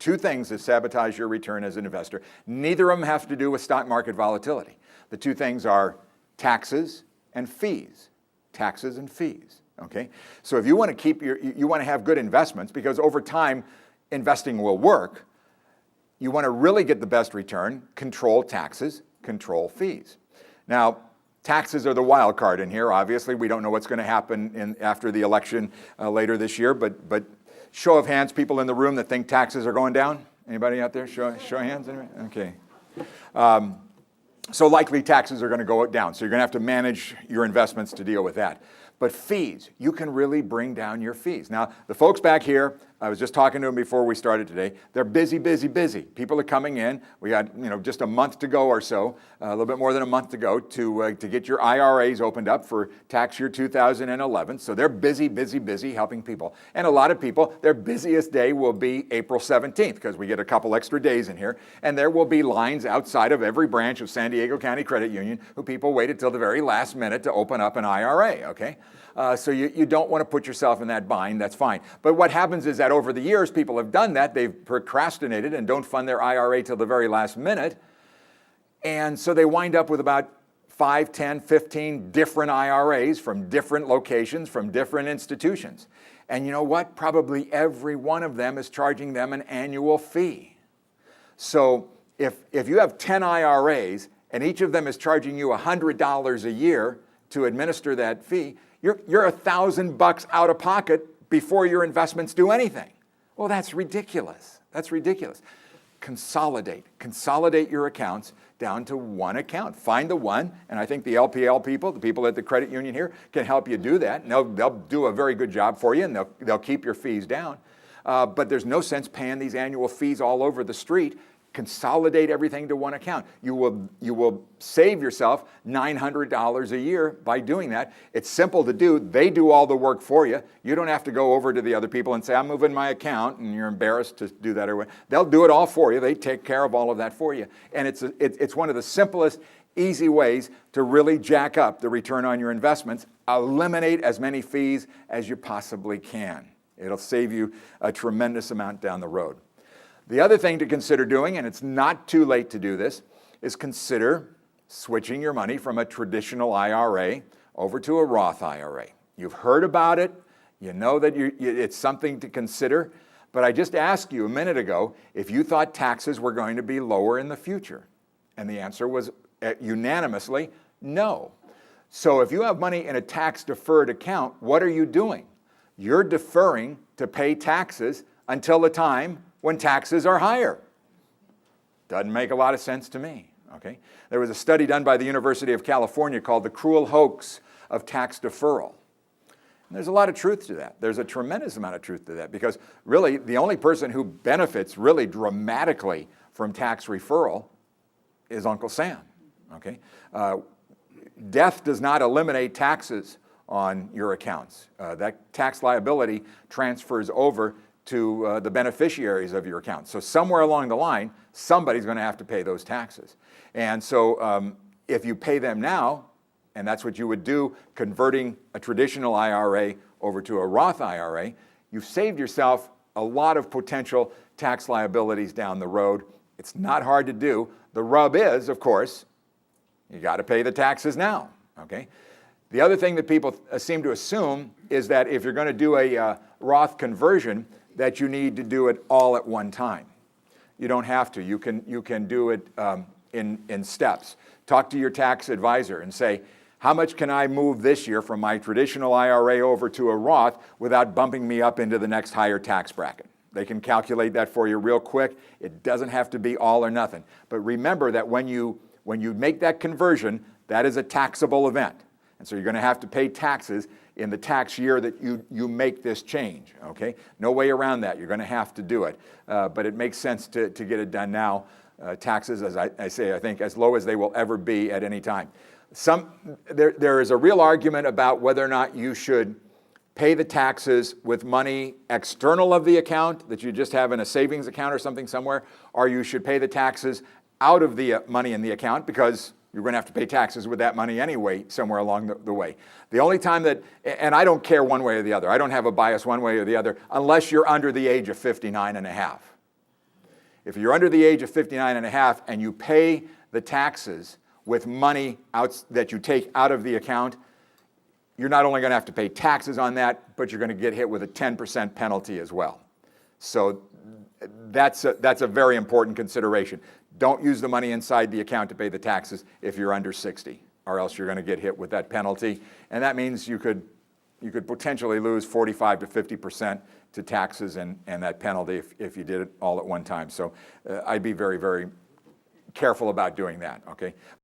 two things that sabotage your return as an investor. Neither of them have to do with stock market volatility. The two things are taxes and fees. Taxes and fees. Okay? So if you want to you want to have good investments, because over time investing will work, you want to really get the best return, control taxes, control fees. Now, taxes are the wild card in here. Obviously, we don't know what's going to happen after the election later this year, but show of hands, people in the room that think taxes are going down? Anybody out there? Show of hands? Okay. So likely taxes are going to go down. So you're going to have to manage your investments to deal with that. But fees, you can really bring down your fees. Now, the folks back here, I was just talking to them before we started today. They're busy, busy, busy. People are coming in. We got just a month to go or so, a little bit more than a month to go to get your IRAs opened up for tax year 2011. So they're busy, busy, busy helping people. And a lot of people, their busiest day will be April 17th because we get a couple extra days in here. And there will be lines outside of every branch of San Diego County Credit Union who people waited till the very last minute to open up an IRA, okay? So you don't want to put yourself in that bind, that's fine. But what happens is that over the years, people have done that. They've procrastinated and don't fund their IRA till the very last minute. And so they wind up with about 5, 10, 15 different IRAs from different locations, from different institutions. And you know what? Probably every one of them is charging them an annual fee. So if you have 10 IRAs and each of them is charging you $100 a year to administer that fee, you're $1,000 out of pocket before your investments do anything. Well, that's ridiculous. That's ridiculous. Consolidate your accounts down to one account. Find the one, and I think the LPL people, the people at the credit union here, can help you do that. And they'll do a very good job for you, and they'll keep your fees down. But there's no sense paying these annual fees all over the street. Consolidate everything to one account. You will save yourself $900 a year by doing that. It's simple to do. They do all the work for you. You don't have to go over to the other people and say, I'm moving my account, and you're embarrassed to do that. They'll do it all for you. They take care of all of that for you. And it's one of the simplest, easy ways to really jack up the return on your investments. Eliminate as many fees as you possibly can. It'll save you a tremendous amount down the road. The other thing to consider doing, and it's not too late to do this, is consider switching your money from a traditional IRA over to a Roth IRA. You've heard about it. You know that it's something to consider. But I just asked you a minute ago if you thought taxes were going to be lower in the future. And the answer was unanimously no. So if you have money in a tax-deferred account, what are you doing? You're deferring to pay taxes until the time when taxes are higher. Doesn't make a lot of sense to me, okay? There was a study done by the University of California called The Cruel Hoax of Tax Deferral. And there's a lot of truth to that. There's a tremendous amount of truth to that because really the only person who benefits really dramatically from tax referral is Uncle Sam, okay? Death does not eliminate taxes on your accounts. That tax liability transfers over to the beneficiaries of your account. So somewhere along the line, somebody's going to have to pay those taxes. And so if you pay them now, and that's what you would do, converting a traditional IRA over to a Roth IRA, you've saved yourself a lot of potential tax liabilities down the road. It's not hard to do. The rub is, of course, you got to pay the taxes now, okay? The other thing that people seem to assume is that if you're going to do a Roth conversion, that you need to do it all at one time. You don't have to. You can do it in steps. Talk to your tax advisor and say, how much can I move this year from my traditional IRA over to a Roth without bumping me up into the next higher tax bracket? They can calculate that for you real quick. It doesn't have to be all or nothing. But remember that when you make that conversion, that is a taxable event. And so you're going to have to pay taxes in the tax year that you make this change, okay? No way around that. You're going to have to do it. But it makes sense to get it done now. Taxes, as I say, I think as low as they will ever be at any time. There is a real argument about whether or not you should pay the taxes with money external of the account that you just have in a savings account or something somewhere, or you should pay the taxes out of the money in the account because you're going to have to pay taxes with that money anyway somewhere along the way. The only time that, and I don't care one way or the other, I don't have a bias one way or the other, unless you're under the age of 59 and a half. If you're under the age of 59 and a half and you pay the taxes with money that you take out of the account, you're not only going to have to pay taxes on that, but you're going to get hit with a 10% penalty as well. So that's a very important consideration. Don't use the money inside the account to pay the taxes if you're under 60, or else you're going to get hit with that penalty. And that means you could potentially lose 45 to 50% to taxes and that penalty if you did it all at one time. So I'd be very, very careful about doing that, okay?